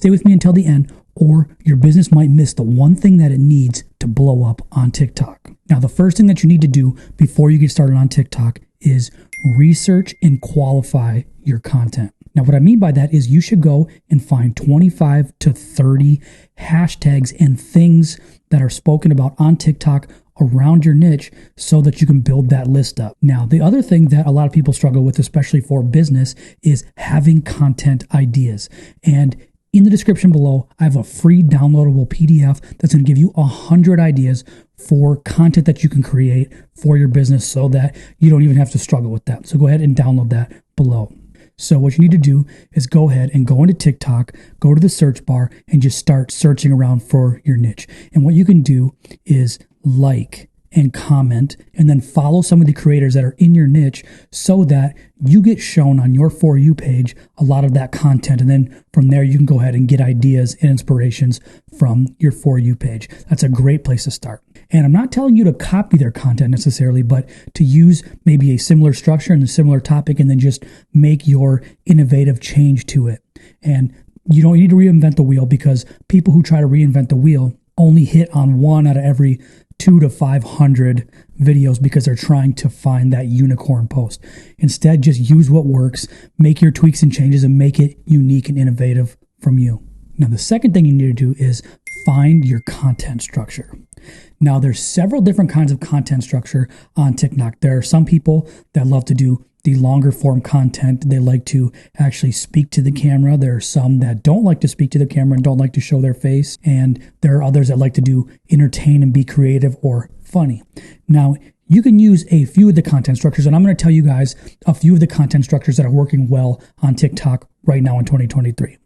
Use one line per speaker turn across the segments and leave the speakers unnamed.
stay with me until the end, or your business might miss the one thing that it needs to blow up on TikTok. Now, the first thing that you need to do before you get started on TikTok is research and qualify your content. Now, what I mean by that is you should go and find 25 to 30 hashtags and things that are spoken about on TikTok around your niche so that you can build that list up. Now, the other thing that a lot of people struggle with, especially for business, is having content ideas. And in the description below, I have a free downloadable PDF that's going to give you 100 ideas for content that you can create for your business so that you don't even have to struggle with that. So go ahead and download that below. So what you need to do is go ahead and go into TikTok, go to the search bar, and just start searching around for your niche. And what you can do is like and comment and then follow some of the creators that are in your niche so that you get shown on your For You page a lot of that content. And then from there, you can go ahead and get ideas and inspirations from your For You page. That's a great place to start. And I'm not telling you to copy their content necessarily, but to use maybe a similar structure and a similar topic and then just make your innovative change to it. And you don't need to reinvent the wheel, because people who try to reinvent the wheel only hit on 1 out of every 200 to 500 videos because they're trying to find that unicorn post. Instead, just use what works, make your tweaks and changes, and make it unique and innovative from you. Now, the second thing you need to do is find your content structure. Now, there's several different kinds of content structure on TikTok. There are some people that love to do the longer form content. They like to actually speak to the camera. There are some that don't like to speak to the camera and don't like to show their face. And there are others that like to do entertain and be creative or funny. Now, you can use a few of the content structures, and I'm going to tell you guys a few of the content structures that are working well on TikTok right now in 2023.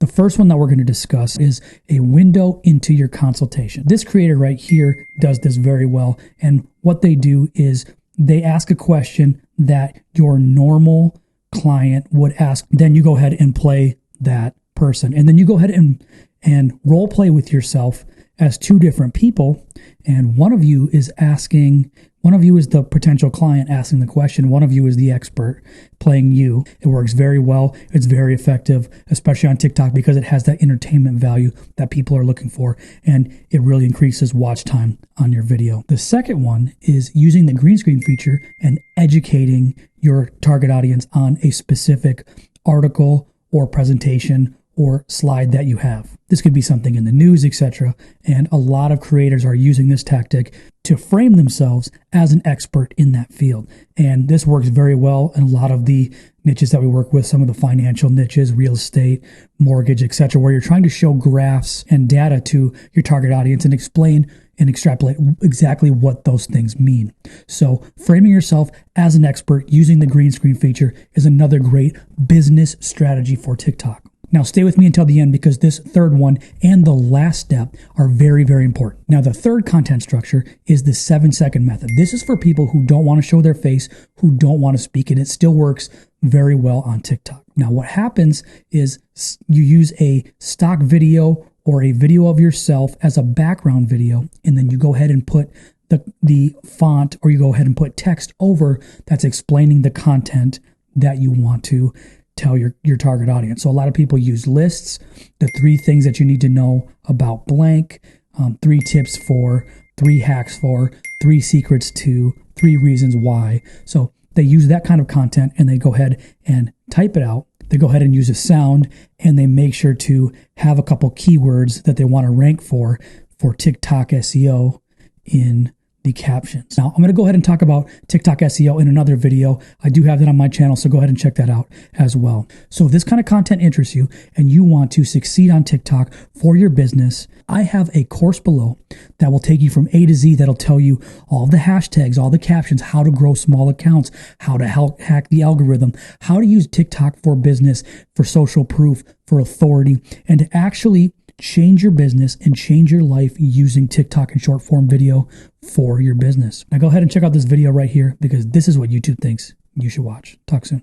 The first one that we're going to discuss is a window into your consultation. This creator right here does this very well. And what they do is they ask a question that your normal client would ask. Then you go ahead and play that person. And then you go ahead and role play with yourself as two different people. And one of you is the potential client asking the question. One of you is the expert playing you. It works very well. It's very effective, especially on TikTok, because it has that entertainment value that people are looking for. And it really increases watch time on your video. The second one is using the green screen feature and educating your target audience on a specific article or presentation or slide that you have. This could be something in the news, etc. And a lot of creators are using this tactic to frame themselves as an expert in that field. And this works very well in a lot of the niches that we work with, some of the financial niches, real estate, mortgage, etc., where you're trying to show graphs and data to your target audience and explain and extrapolate exactly what those things mean. So framing yourself as an expert using the green screen feature is another great business strategy for TikTok. Now, stay with me until the end, because this third one and the last step are very, very important. Now, the third content structure is the 7-second method. This is for people who don't want to show their face, who don't want to speak, and it still works very well on TikTok. Now, what happens is you use a stock video or a video of yourself as a background video, and then you go ahead and put the font, or you go ahead and put text over that's explaining the content that you want to tell your target audience. So a lot of people use lists, the 3 things that you need to know about blank, 3 tips for, 3 hacks for, 3 secrets to, 3 reasons why. So they use that kind of content and they go ahead and type it out. They go ahead and use a sound, and they make sure to have a couple keywords that they want to rank for TikTok SEO in the captions. Now, I'm going to go ahead and talk about TikTok SEO in another video. I do have that on my channel, so go ahead and check that out as well. So if this kind of content interests you and you want to succeed on TikTok for your business, I have a course below that will take you from A to Z, that'll tell you all the hashtags, all the captions, how to grow small accounts, how to hack the algorithm, how to use TikTok for business, for social proof, for authority, and to actually change your business and change your life using TikTok and short form video for your business. Now go ahead and check out this video right here, because this is what YouTube thinks you should watch. Talk soon.